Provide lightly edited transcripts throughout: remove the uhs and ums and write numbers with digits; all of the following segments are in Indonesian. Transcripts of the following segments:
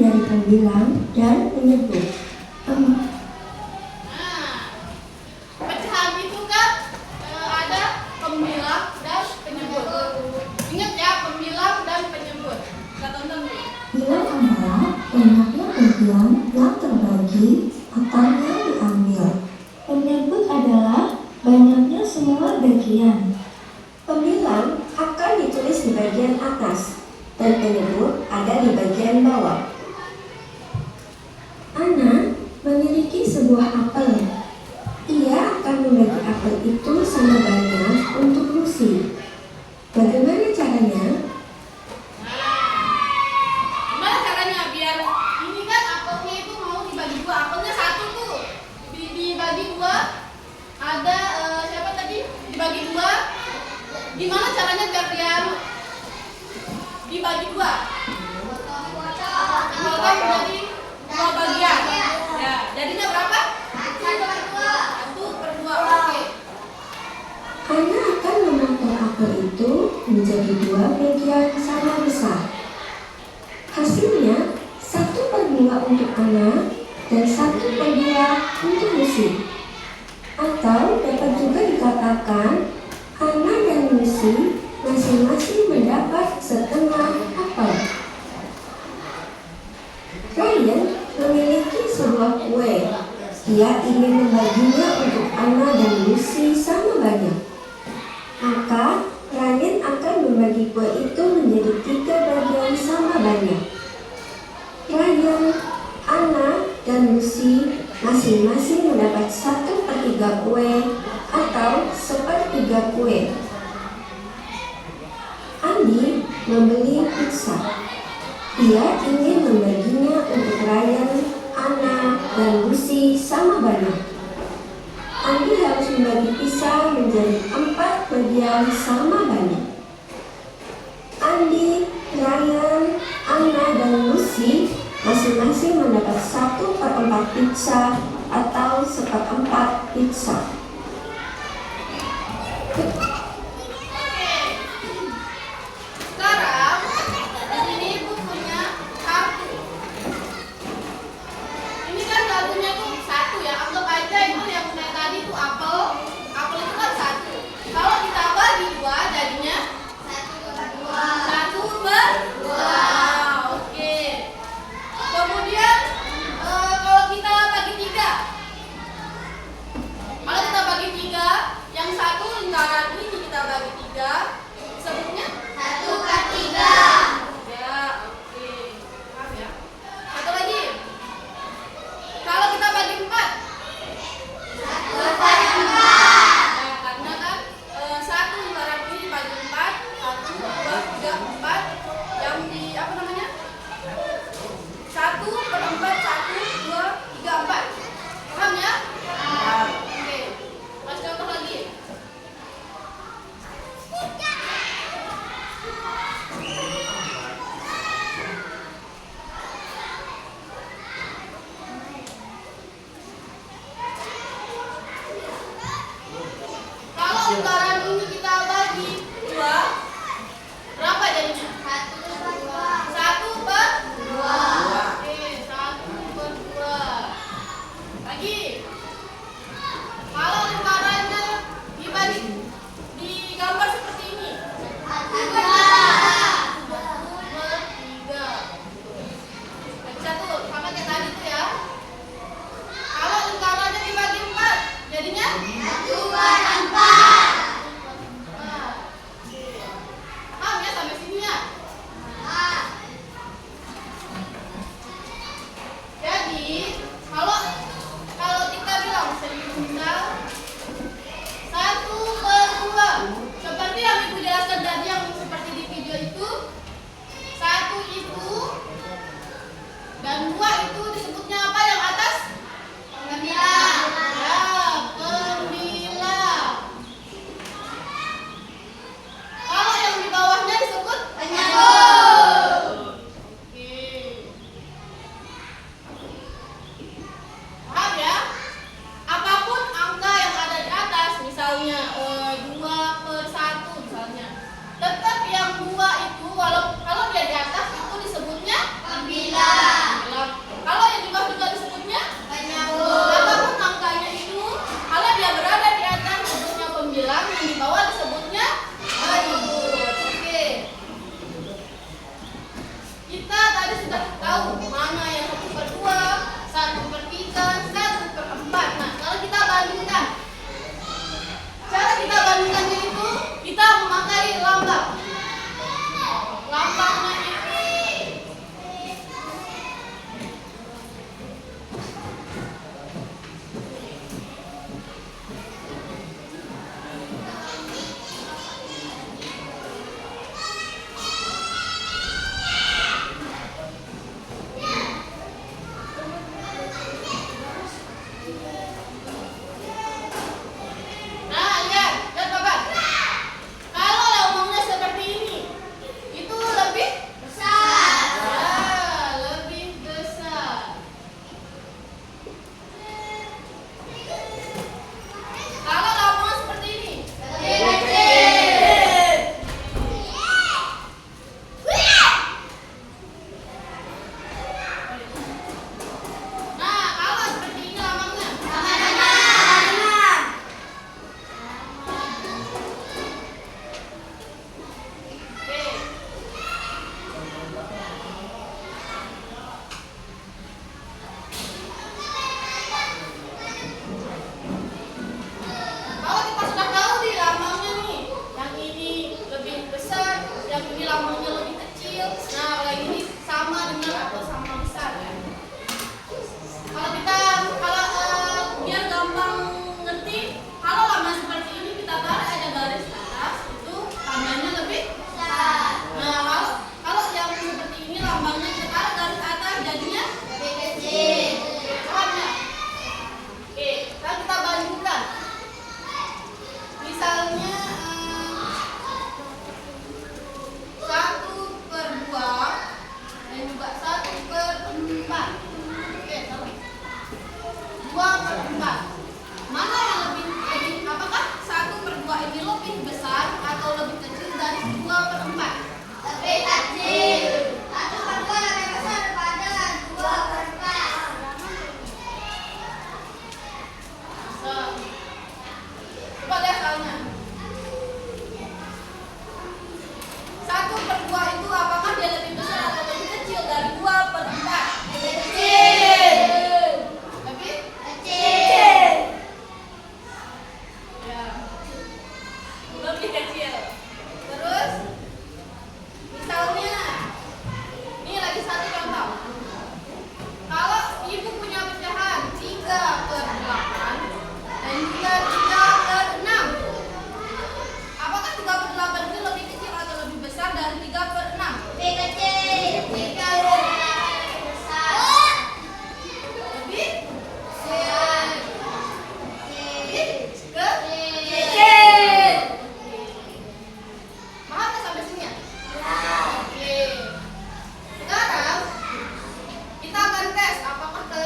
dari pembilang dan penyebut. Pecahan itu kan ada pembilang dan penyebut. Ingat ya, pembilang dan penyebut. Kita tonton dulu. Bilang adalah banyaknya bagian yang terbagi atau yang diambil. Penyebut adalah banyaknya semua bagian. Pembilang akan ditulis di bagian atas dan penyebut ada di bagian bawah. Ana memiliki sebuah apel. Ia akan membagi apel itu sama banyak untuk Lucy. Bagaimana caranya? Gimana caranya biar ini kan apelnya itu mau dibagi dua. Apelnya satu tuh dibagi dua. Ada siapa tadi? Dibagi dua. Gimana caranya biar dia dibagi dua? Dipotong menjadi dua bagian. Ya, jadinya berapa? 1/2. Oke. Ana akan memotong apel itu menjadi dua bagian sama besar. Hasilnya 1/2 untuk Ana dan 1/2 untuk Lucy. Atau dapat juga dikatakan Ana dan Lucy masing-masing mendapat setengah apel. Ryan memiliki sebuah kue. Ia ingin membaginya untuk Ana dan Lucy sama banyak. Maka Ryan akan membagi kue itu menjadi 3 bagian sama banyak. Ryan, Ana, dan Lucy masing-masing mendapat 1/3 kue atau 1/4 kue. Andi membeli pizza. Ia ingin membaginya untuk Ryan, Ana, dan Lucy sama banyak. Andi harus membagi pizza menjadi 4 bagian sama banyak. Andi, Ryan, Ana, dan Lucy masing-masing mendapat 1/4 pizza atau 1/4 pizza. Sekarang di sini ibu punya kartu. Ini kan kartunya tuh satu ya. Anggap aja itu yang saya tadi tuh apel. Apel itu kan satu. Kalau kita bagi dua jadinya 1/2. Oke. Kemudian kalau kita bagi tiga, kalau kita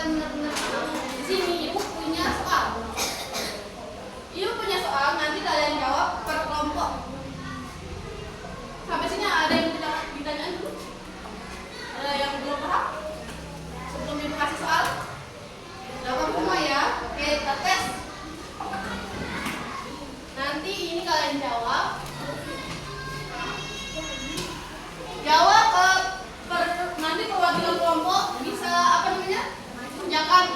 kalian benar-benar di sini, ibu punya soal. Ibu punya soal, nanti kalian jawab per kelompok. Sampai sini ada yang tidak ditanyain dulu? Ada yang belum paham? Sebelum ibu kasih soal? Jawab semua ya. Oke, kita tes. Nanti ini kalian jawab. Jawab nanti perwakilan kelompok bisa apa namanya? Kerjakan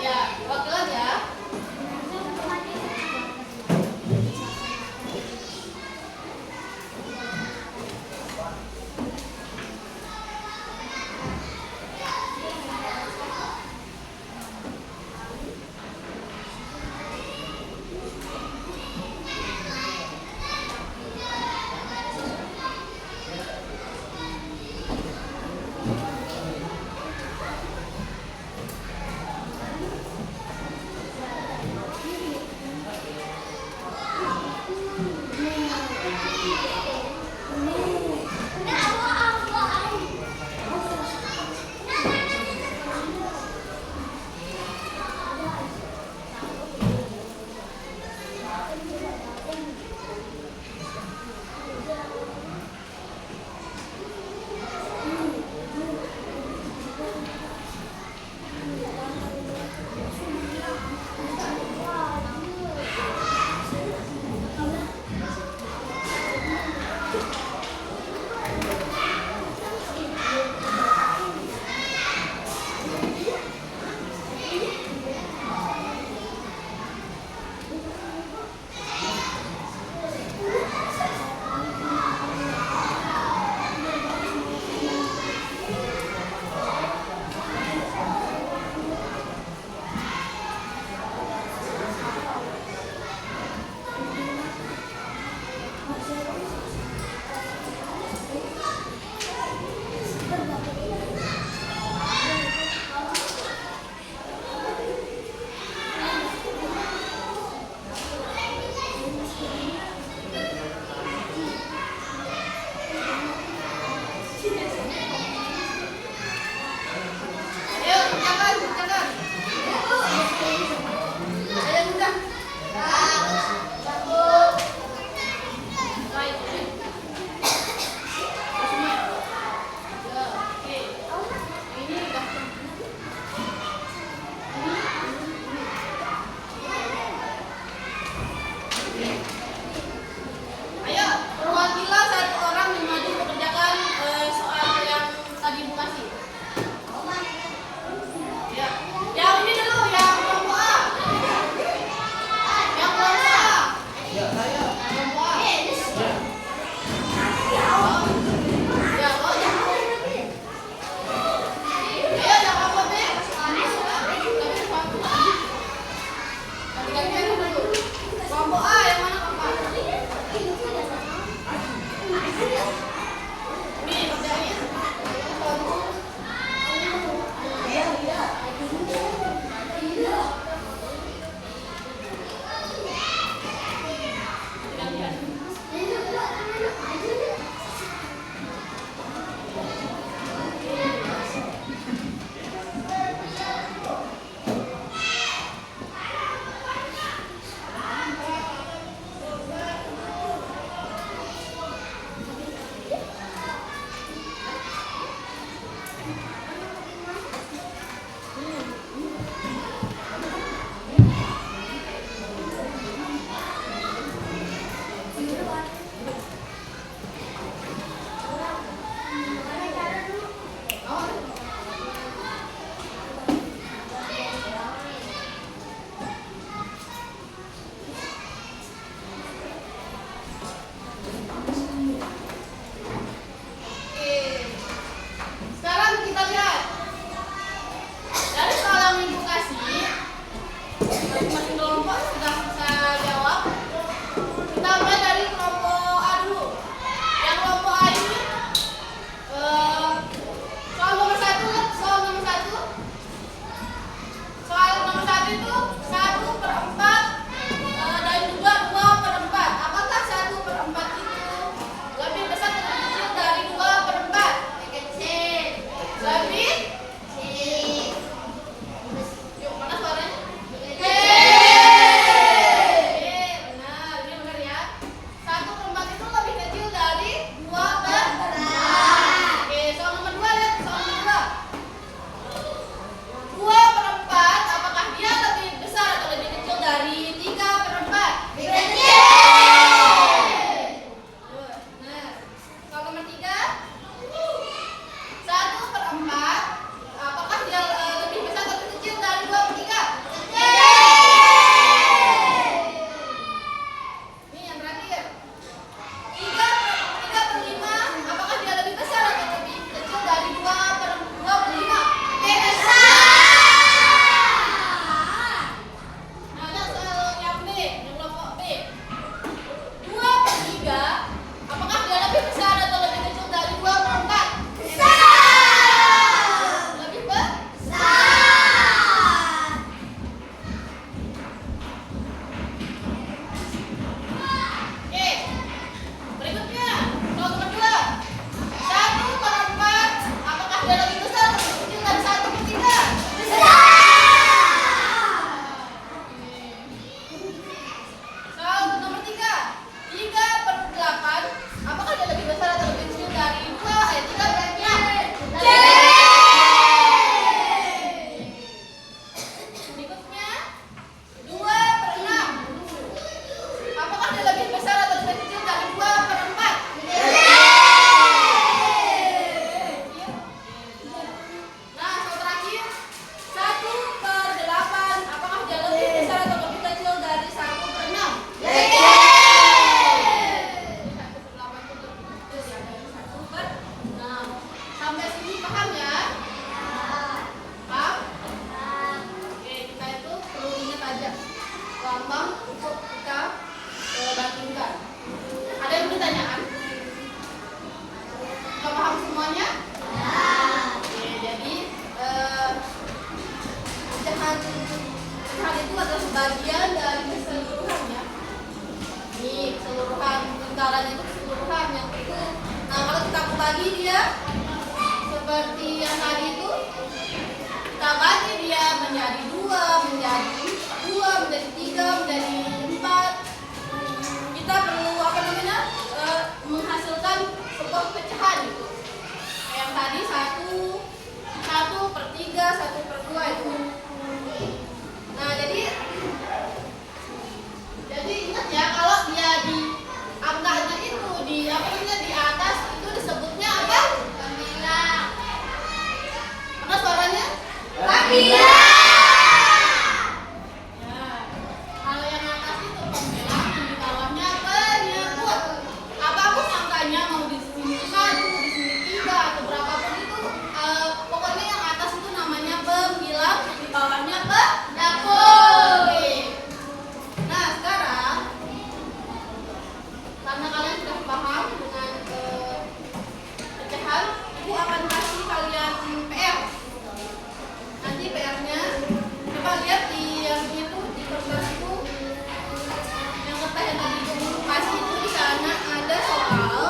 bagian dari keseluruhan ya. Ini keseluruhan lingkaran itu keseluruhan yang itu. Nah kalau kita bagi dia seperti yang tadi itu, kita bagi dia menjadi dua, menjadi tiga, menjadi empat. Kita perlu apa namanya menghasilkan sebuah pecahan gitu. Yang tadi satu per tiga, satu per dua itu. Nah jadi ingat ya kalau dia di angkanya itu di apa namanya di atas itu disebutnya apa? Pembilang. Mana suaranya? Pembilang. Ya. Kalau yang atas itu pembilang, yang di bawahnya penyebut. Apapun angkanya mau di sini 1, di sini 3 atau berapapun itu pokoknya yang atas itu namanya pembilang, yang di bawahnya penyebut. Nah sekarang karena kalian sudah paham dengan pecahan, ibu akan kasih kalian PR. Nanti PR-nya coba lihat di yang itu di kertas itu, yang kertas yang tadi ibu kasih itu di sana ada soal.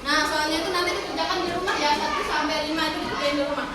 Nah soalnya itu nanti dikerjakan di rumah ya 1 sampai 5 itu dikerjain di rumah.